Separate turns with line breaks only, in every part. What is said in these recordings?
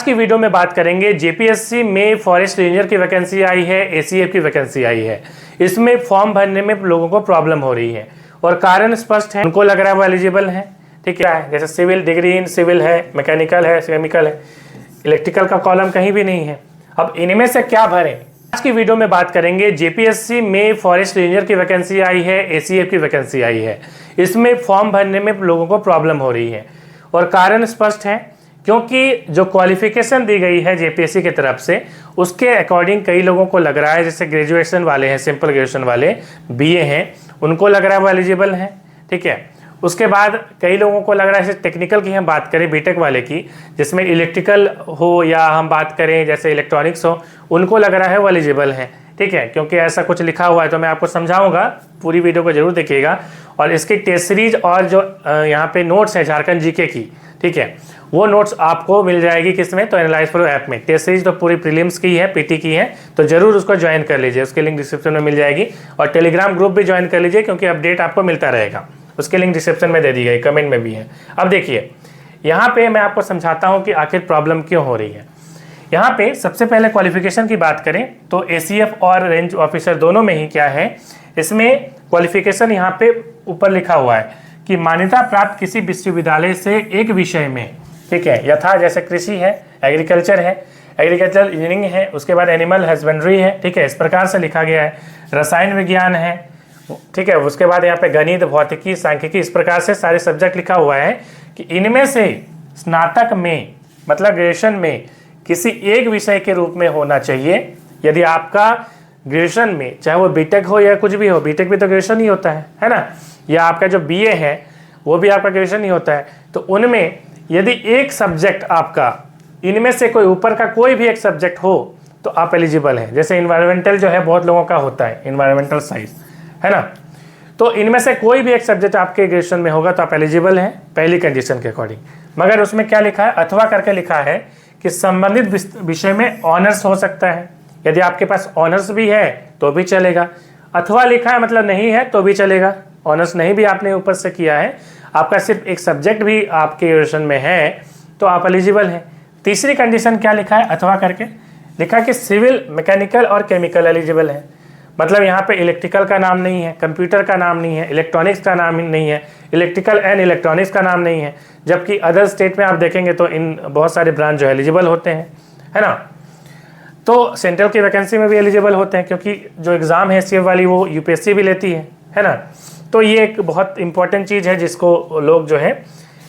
की वीडियो में बात करेंगे जेपीएससी में फॉरेस्ट रेंजर की वैकेंसी आई है, एसीएफ की वैकेंसी आई है। इसमें फॉर्म भरने में लोगों को प्रॉब्लम हो रही है और कारण स्पष्ट है। उनको लग रहा है वो एलिजिबल है, ठीक है। जैसे सिविल, डिग्री इन सिविल है, मैकेनिकल है, केमिकल है, इलेक्ट्रिकल का कॉलम कहीं भी नहीं है। अब इनमें से क्या भरें, आज की वीडियो में बात करेंगे। जेपीएससी में फॉरेस्ट रेंजर की वैकेंसी आई है, एसीएफ की वैकेंसी आई है। इसमें फॉर्म भरने में लोगों को प्रॉब्लम हो रही है और कारण स्पष्ट है, क्योंकि जो क्वालिफिकेशन दी गई है जेपीएससी की तरफ से उसके अकॉर्डिंग कई लोगों को लग रहा है, जैसे ग्रेजुएशन वाले हैं, सिंपल ग्रेजुएशन वाले, बीए हैं, उनको लग रहा है वो एलिजिबल हैं, ठीक है। उसके बाद कई लोगों को लग रहा है, जैसे टेक्निकल की हम बात करें, बीटेक वाले की, जिसमें इलेक्ट्रिकल हो या हम बात करें जैसे इलेक्ट्रॉनिक्स हो, उनको लग रहा है वो एलिजिबल हैं, ठीक है। क्योंकि ऐसा कुछ लिखा हुआ है, तो मैं आपको समझाऊंगा, पूरी वीडियो को जरूर देखिएगा। और इसकी टेस्ट सीरीज और जो यहाँ पे नोट्स है झारखंड जीके की, ठीक है, वो नोट्स आपको मिल जाएगी किसमें, तो एनालाइज प्रो ऐप में। टेस्ट सीरीज तो पूरी प्रीलिम्स की है, पीटी की है, तो जरूर उसको ज्वाइन कर लीजिए, उसकी लिंक डिस्क्रिप्शन में मिल जाएगी। और टेलीग्राम ग्रुप भी ज्वाइन कर लीजिए, क्योंकि अपडेट आपको मिलता रहेगा, उसकी लिंक डिस्क्रिप्शन में दे दी गई, कमेंट में भी है। अब देखिए, यहाँ पे मैं आपको समझाता हूँ कि आखिर प्रॉब्लम क्यों हो रही है। यहाँ पे सबसे पहले क्वालिफिकेशन की बात करें तो एसीएफ और रेंज ऑफिसर दोनों में ही क्या है, इसमें क्वालिफिकेशन यहाँ पे ऊपर लिखा हुआ है कि मान्यता प्राप्त किसी विश्वविद्यालय से एक विषय में, ठीक है, यथा जैसे कृषि है, एग्रीकल्चर है, एग्रीकल्चर इंजीनियरिंग है, उसके बाद एनिमल हस्बेंड्री है, ठीक है, इस प्रकार से लिखा गया है। रसायन विज्ञान है, ठीक है, उसके बाद यहाँ पे गणित, भौतिकी, सांख्यिकी, इस प्रकार से सारे सब्जेक्ट लिखा हुआ है कि इनमें से स्नातक में, मतलब ग्रेजुएशन में किसी एक विषय के रूप में होना चाहिए। यदि आपका ग्रेजुएशन में, चाहे वो बीटेक हो या कुछ भी हो, बीटेक भी तो ग्रेजुएशन ही होता है ना, या आपका जो बीए है वो भी आपका ग्रेजुएशन ही होता है, तो उनमें यदि एक सब्जेक्ट आपका, इनमें से कोई ऊपर का कोई भी एक सब्जेक्ट हो तो आप एलिजिबल हैं। जैसे इन्वायरमेंटल जो है बहुत लोगों का होता है, इन्वायरमेंटल साइंस है ना, तो इनमें से कोई भी एक सब्जेक्ट आपके ग्रेजुएशन में होगा तो आप एलिजिबल हैं, पहली कंडीशन के अकॉर्डिंग। मगर उसमें क्या लिखा है, अथवा करके लिखा है कि संबंधित विषय में ऑनर्स हो सकता है। यदि आपके पास ऑनर्स भी है तो भी चलेगा, अथवा लिखा है मतलब नहीं है तो भी चलेगा। ऑनर्स नहीं भी आपने ऊपर से किया है, आपका सिर्फ एक सब्जेक्ट भी आपके ग्रेजुएशन में है तो आप एलिजिबल हैं। तीसरी कंडीशन क्या लिखा है, अथवा करके लिखा है कि सिविल, मैकेनिकल और केमिकल एलिजिबल है। मतलब यहाँ पे इलेक्ट्रिकल का नाम नहीं है, कंप्यूटर का नाम नहीं है, इलेक्ट्रॉनिक्स का नाम नहीं है, इलेक्ट्रिकल एंड इलेक्ट्रॉनिक्स का नाम नहीं है। जबकि अदर स्टेट में आप देखेंगे तो इन बहुत सारे ब्रांच जो एलिजिबल होते हैं, है ना। तो सेंट्रल की वैकेंसी में भी एलिजिबल होते हैं, क्योंकि जो एग्ज़ाम है सीएफ वाली वो यूपीएससी भी लेती है ना। तो ये एक बहुत इंपॉर्टेंट चीज़ है जिसको लोग जो है,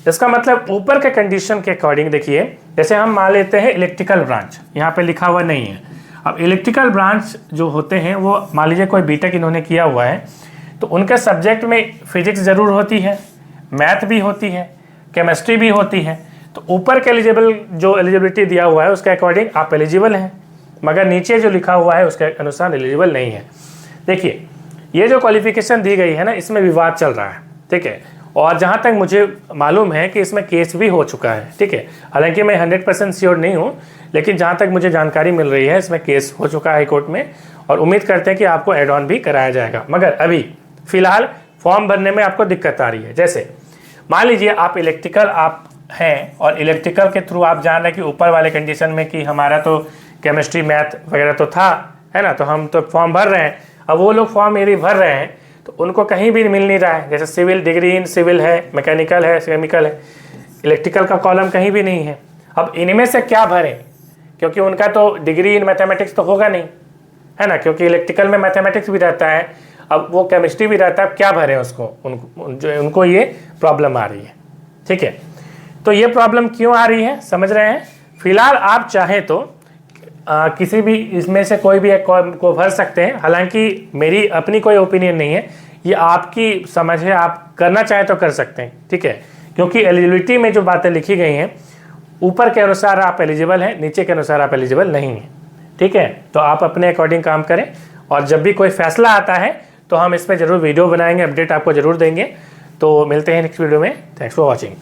इसका मतलब ऊपर के कंडीशन के अकॉर्डिंग देखिए, जैसे हम मान लेते हैं इलेक्ट्रिकल ब्रांच, यहाँ पे लिखा हुआ नहीं है। अब इलेक्ट्रिकल ब्रांच जो होते हैं वो मान लीजिए कोई बीटेक इन्होंने किया हुआ है, तो उनके सब्जेक्ट में फिजिक्स ज़रूर होती है, मैथ भी होती है, केमिस्ट्री भी होती है। तो ऊपर के जो एलिजिबिलिटी दिया हुआ है उसके अकॉर्डिंग आप एलिजिबल हैं, मगर नीचे जो लिखा हुआ है उसके अनुसार एलिजिबल नहीं है। देखिए, ये जो क्वालिफिकेशन दी गई है ना, इसमें विवाद चल रहा है, ठीक है। और जहाँ तक मुझे मालूम है कि इसमें केस भी हो चुका है, ठीक है। हालांकि मैं 100% श्योर नहीं हूँ, लेकिन जहाँ तक मुझे जानकारी मिल रही है इसमें केस हो चुका है हाईकोर्ट में, और उम्मीद करते हैं कि आपको एड ऑन भी कराया जाएगा। मगर अभी फिलहाल फॉर्म भरने में आपको दिक्कत आ रही है। जैसे मान लीजिए आप इलेक्ट्रिकल आप हैं और इलेक्ट्रिकल के थ्रू आप जान रहे हैं कि ऊपर वाले कंडीशन में कि हमारा तो केमिस्ट्री, मैथ वगैरह तो था, है ना, तो हम तो फॉर्म भर रहे हैं। अब वो लोग फॉर्म यदि भर रहे हैं तो उनको कहीं भी मिल नहीं रहा है। जैसे सिविल, डिग्री इन सिविल है, मैकेनिकल है, केमिकल है, इलेक्ट्रिकल का कॉलम कहीं भी नहीं है। अब इनमें से क्या भरें, क्योंकि उनका तो डिग्री इन मैथमेटिक्स तो होगा नहीं, है ना, क्योंकि इलेक्ट्रिकल में मैथमेटिक्स भी रहता है, अब वो केमिस्ट्री भी रहता है, अब क्या भरें उसको, उनको ये प्रॉब्लम आ रही है, ठीक है। तो ये प्रॉब्लम क्यों आ रही है समझ रहे हैं। फिलहाल आप चाहें तो किसी भी इसमें से कोई भी एक को भर सकते हैं। हालांकि मेरी अपनी कोई ओपिनियन नहीं है, ये आपकी समझ है, आप करना चाहें तो कर सकते हैं, ठीक है। क्योंकि एलिजिबिलिटी में जो बातें लिखी गई हैं, ऊपर के अनुसार आप एलिजिबल हैं, नीचे के अनुसार आप एलिजिबल नहीं हैं, ठीक है। तो आप अपने अकॉर्डिंग काम करें, और जब भी कोई फैसला आता है तो हम इस पर जरूर वीडियो बनाएंगे, अपडेट आपको जरूर देंगे। तो मिलते हैं नेक्स्ट वीडियो में। Thanks for watching.